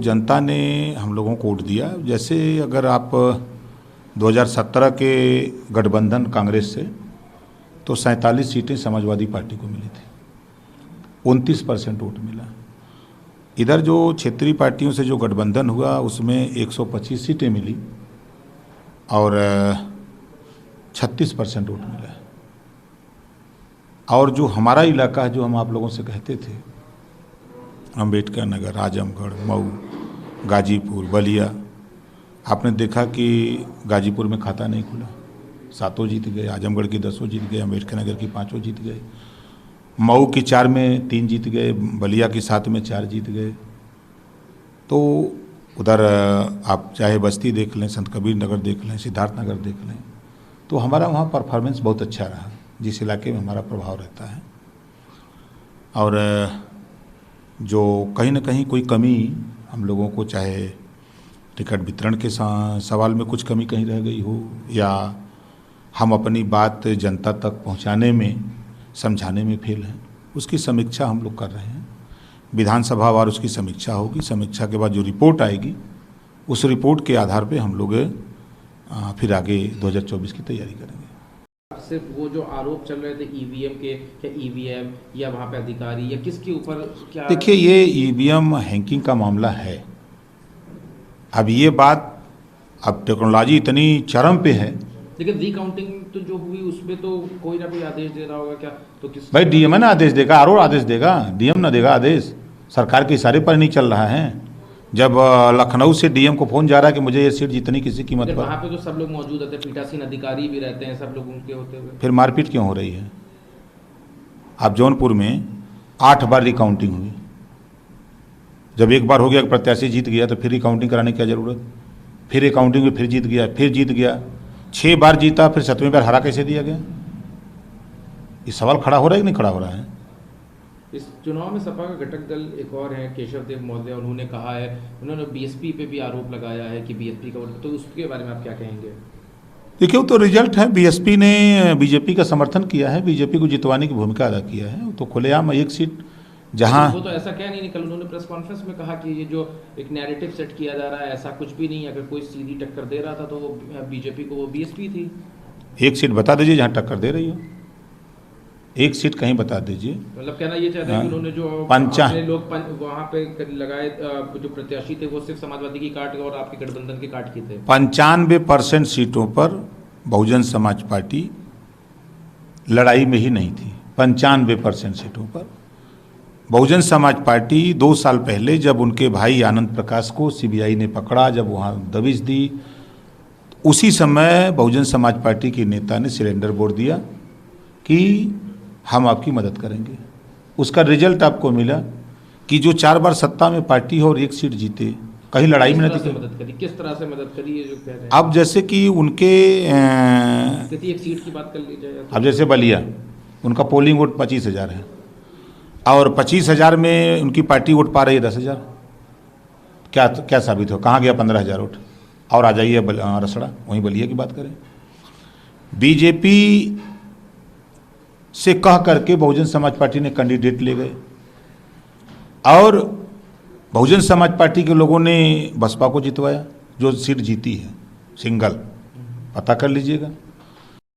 जनता ने हम लोगों को वोट दिया। जैसे अगर आप 2017 के गठबंधन कांग्रेस से तो 47 सीटें समाजवादी पार्टी को मिली थी, 29% वोट मिला। इधर जो क्षेत्रीय पार्टियों से जो गठबंधन हुआ उसमें 125 सीटें मिली और 36% वोट मिला। और जो हमारा इलाका है, जो हम आप लोगों से कहते थे, अम्बेडकर नगर, आजमगढ़, मऊ, गाजीपुर, बलिया, आपने देखा कि गाजीपुर में खाता नहीं खुला, 7 जीत गए, आजमगढ़ की 10 जीत गए, अम्बेडकर नगर की 5 जीत गए, मऊ की 4 में 3 जीत गए, बलिया की 7 में 4 जीत गए। तो उधर आप चाहे बस्ती देख लें, संत कबीर नगर देख लें, सिद्धार्थ नगर देख लें, तो हमारा वहाँ परफॉर्मेंस बहुत अच्छा रहा, जिस इलाके में हमारा प्रभाव रहता है। और जो कहीं ना कहीं कोई कमी हम लोगों को, चाहे टिकट वितरण के सवाल में कुछ कमी कहीं रह गई हो, या हम अपनी बात जनता तक पहुंचाने में, समझाने में फेल हैं, उसकी समीक्षा हम लोग कर रहे हैं। विधानसभा वार उसकी समीक्षा होगी, समीक्षा के बाद जो रिपोर्ट आएगी उस रिपोर्ट के आधार पे हम लोग फिर आगे 2024 की तैयारी करेंगे। सिर्फ वो जो आरोप चल रहे थे ईवीएम के, क्या ईवीएम या वहाँ पे अधिकारी या किसके ऊपर क्या? देखिए, ये ईवीएम हैकिंग का मामला है। अब ये बात, अब टेक्नोलॉजी इतनी चरम पे है, लेकिन रिकाउंटिंग तो जो हुई उसमें तो कोई ना कोई आदेश दे रहा होगा क्या? तो किस भाई डीएम है ना आदेश देगा, आरोप आदेश देगा, डीएम ना देगा आदेश। सरकार के इशारे पर नहीं चल रहा है। जब लखनऊ से डीएम को फोन जा रहा है कि मुझे ये सीट जितनी किसी कीमत पर, वहाँ पे तो सब लोग मौजूद होते हैं, पीठासीन अधिकारी भी रहते हैं, सब लोग उनके होते हुए फिर मारपीट क्यों हो रही है? आप जौनपुर में 8 बार रिकाउंटिंग हुई। जब एक बार हो गया, प्रत्याशी जीत गया, तो फिर रिकाउंटिंग कराने की क्या जरूरत? फिर रिकाउंटिंग में फिर जीत गया, फिर जीत गया, 6 बार जीता, फिर 7वें बार हरा कैसे दिया गया? ये सवाल खड़ा हो रहा है कि नहीं खड़ा हो रहा है? इस चुनाव में सपा का घटक दल एक और है, केशव देव मौर्य, उन्होंने कहा है, उन्होंने बीएसपी पे भी आरोप लगाया है कि बीएसपी का वोट, तो उसके बारे में आप क्या कहेंगे? देखिए, वो तो रिजल्ट है। बीएसपी ने बीजेपी का समर्थन किया है, बीजेपी को जितवाने की भूमिका अदा किया है। तो खुलेआम एक सीट जहां, वो तो ऐसा कह नहीं निकल, उन्होंने प्रेस कॉन्फ्रेंस में कहा कि ये जो एक नैरेटिव सेट किया जा रहा है, ऐसा कुछ भी नहीं। अगर कोई सीधी टक्कर दे रहा था तो वो बीजेपी को, वो बीएसपी थी। एक सीट बता दीजिए जहां टक्कर दे रही हो, एक सीट कहीं बता दीजिए। मतलब कहना ये चाहते हैं कि उन्होंने जो अपने लोग वहाँ पे लगाए, जो प्रत्याशी थे वो सिर्फ समाजवादी की काट और आपके गठबंधन के काट की थे। 95% सीटों पर बहुजन समाज पार्टी लड़ाई में ही नहीं थी। 95% सीटों पर बहुजन समाज पार्टी 2 साल पहले जब उनके भाई आनंद प्रकाश को सीबीआई ने पकड़ा, जब वहाँ दबिश दी, उसी समय बहुजन समाज पार्टी के नेता ने सिलेंडर बोर्ड दिया कि हम आपकी मदद करेंगे। उसका रिजल्ट आपको मिला कि जो 4 बार सत्ता में पार्टी हो और 1 सीट जीते, कहीं लड़ाई में नहीं थी। मदद करी, किस तरह से मदद करी, ये जो कह रहे हैं? अब जैसे कि उनके एक सीट की बात कर लीजिए। अब जैसे बलिया, उनका पोलिंग वोट 25,000 है और 25,000 में उनकी पार्टी वोट पा रही है 10,000। क्या साबित हो? कहाँ गया 15,000 वोट? और आ जाइए रसड़ा, वहीं बलिया की बात करें। बीजेपी से कह करके बहुजन समाज पार्टी ने कैंडिडेट ले गए और बहुजन समाज पार्टी के लोगों ने बसपा को जितवाया, जो सीट जीती है सिंगल, पता कर लीजिएगा।